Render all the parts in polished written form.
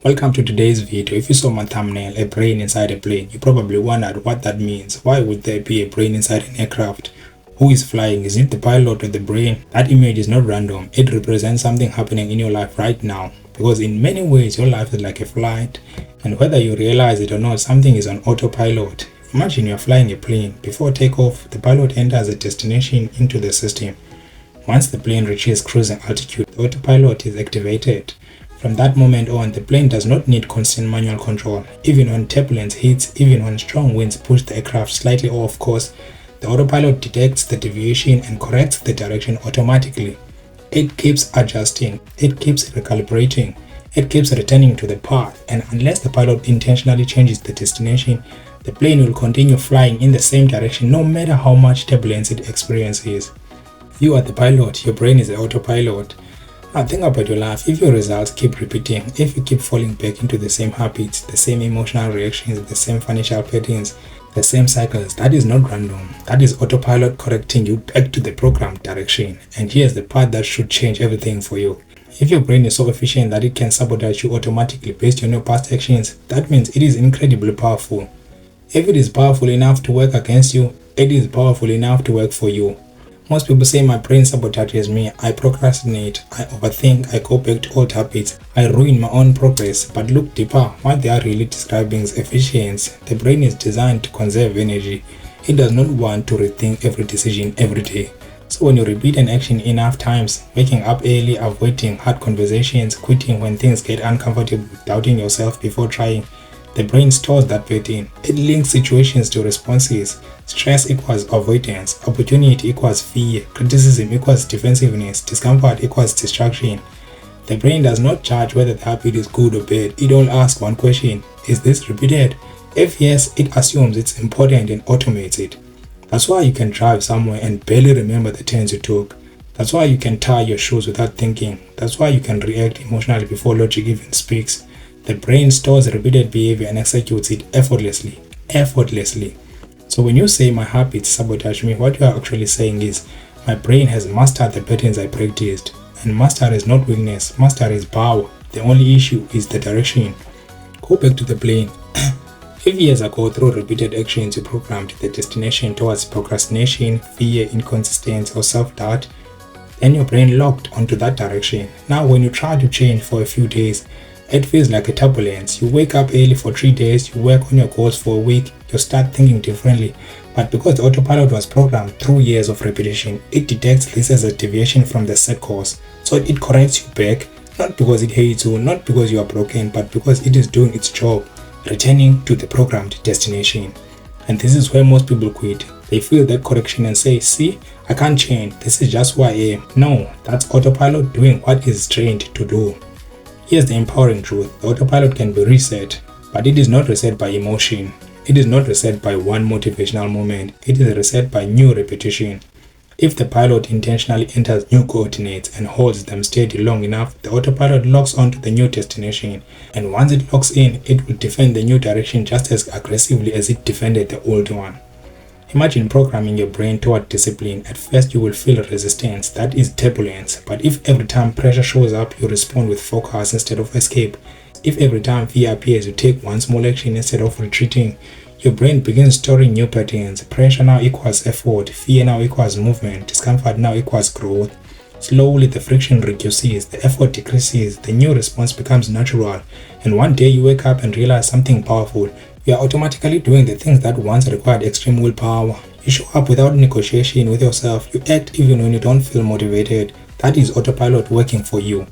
Welcome to today's video. If you saw my thumbnail, a brain inside a plane, you probably wondered what that means. Why would there be a brain inside an aircraft? Who is flying? Is it the pilot or the brain? That image is not random. It represents something happening in your life right now. Because in many ways, your life is like a flight. And whether you realize it or not, something is on autopilot. Imagine you're flying a plane. Before takeoff, the pilot enters a destination into the system. Once the plane reaches cruising altitude, the autopilot is activated. From that moment on, the plane does not need constant manual control. Even when turbulence hits, even when strong winds push the aircraft slightly off course, the autopilot detects the deviation and corrects the direction automatically. It keeps adjusting, it keeps recalibrating, it keeps returning to the path, and unless the pilot intentionally changes the destination, the plane will continue flying in the same direction no matter how much turbulence it experiences. You are the pilot, your brain is the autopilot. Now think about your life. If your results keep repeating, if you keep falling back into the same habits, the same emotional reactions, the same financial patterns, the same cycles, that is not random. That is autopilot correcting you back to the programmed direction. And here's the part that should change everything for you. If your brain is so efficient that it can sabotage you automatically based on your past actions, that means it is incredibly powerful. If it is powerful enough to work against you, it is powerful enough to work for you. Most people say my brain sabotages me, I procrastinate, I overthink, I go back to old habits, I ruin my own progress. But look deeper, what they are really describing is efficiency. The brain is designed to conserve energy. It does not want to rethink every decision every day. So when you repeat an action enough times, waking up early, avoiding hard conversations, quitting when things get uncomfortable, doubting yourself before trying, the brain stores that pattern. It links situations to responses. Stress equals avoidance, opportunity equals fear, criticism equals defensiveness, discomfort equals distraction. The brain does not judge whether the habit is good or bad. It only asks one question: is this repeated? If yes, it assumes it's important and automates it. That's why you can drive somewhere and barely remember the turns you took. That's why you can tie your shoes without thinking. That's why you can react emotionally before logic even speaks. The brain stores repeated behavior and executes it effortlessly. So when you say my habits sabotage me, what you are actually saying is my brain has mastered the patterns I practiced. And master is not weakness, master is power. The only issue is the direction. Go back to the plane. If years ago through repeated actions you programmed the destination towards procrastination, fear, inconsistency or self-doubt, then your brain locked onto that direction. Now when you try to change for a few days, it feels like a turbulence. You wake up early for 3 days, you work on your goals for a week, you start thinking differently. But because the autopilot was programmed through years of repetition, it detects this as a deviation from the set course. So it corrects you back, not because it hates you, not because you are broken, but because it is doing its job, returning to the programmed destination. And this is where most people quit. They feel that correction and say, see, I can't change, this is just who I am. No, that's autopilot doing what it's trained to do. Here's the empowering truth. The autopilot can be reset, but it is not reset by emotion. It is not reset by one motivational moment. It is reset by new repetition. If the pilot intentionally enters new coordinates and holds them steady long enough, the autopilot locks onto the new destination. And once it locks in, it will defend the new direction just as aggressively as it defended the old one. Imagine programming your brain toward discipline. At first you will feel resistance, that is turbulence. But if every time pressure shows up, you respond with focus instead of escape. If every time fear appears, you take one small action instead of retreating, your brain begins storing new patterns. Pressure now equals effort, fear now equals movement, discomfort now equals growth. Slowly the friction reduces, the effort decreases, the new response becomes natural. And one day you wake up and realize something powerful. You are automatically doing the things that once required extreme willpower. You show up without negotiation with yourself. You act even when you don't feel motivated. That is autopilot working for you.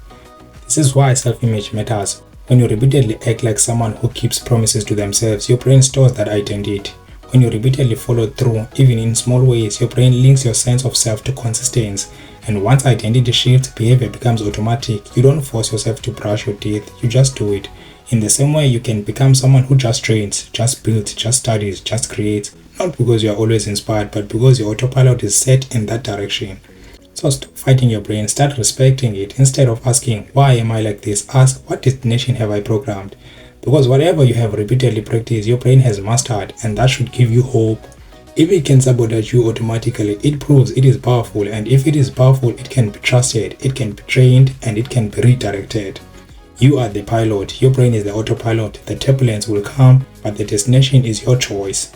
This is why self-image matters. When you repeatedly act like someone who keeps promises to themselves, your brain stores that identity. When you repeatedly follow through, even in small ways, your brain links your sense of self to consistency. And once identity shifts, behavior becomes automatic. You don't force yourself to brush your teeth, you just do it. In the same way, you can become someone who just trains, just builds, just studies, just creates. Not because you are always inspired, but because your autopilot is set in that direction. So stop fighting your brain, start respecting it. Instead of asking, why am I like this? Ask, what destination have I programmed? Because whatever you have repeatedly practiced, your brain has mastered, and that should give you hope. If it can sabotage you automatically, it proves it is powerful, and if it is powerful, it can be trusted, it can be trained, and it can be redirected. You are the pilot, your brain is the autopilot. The turbulence will come, but the destination is your choice.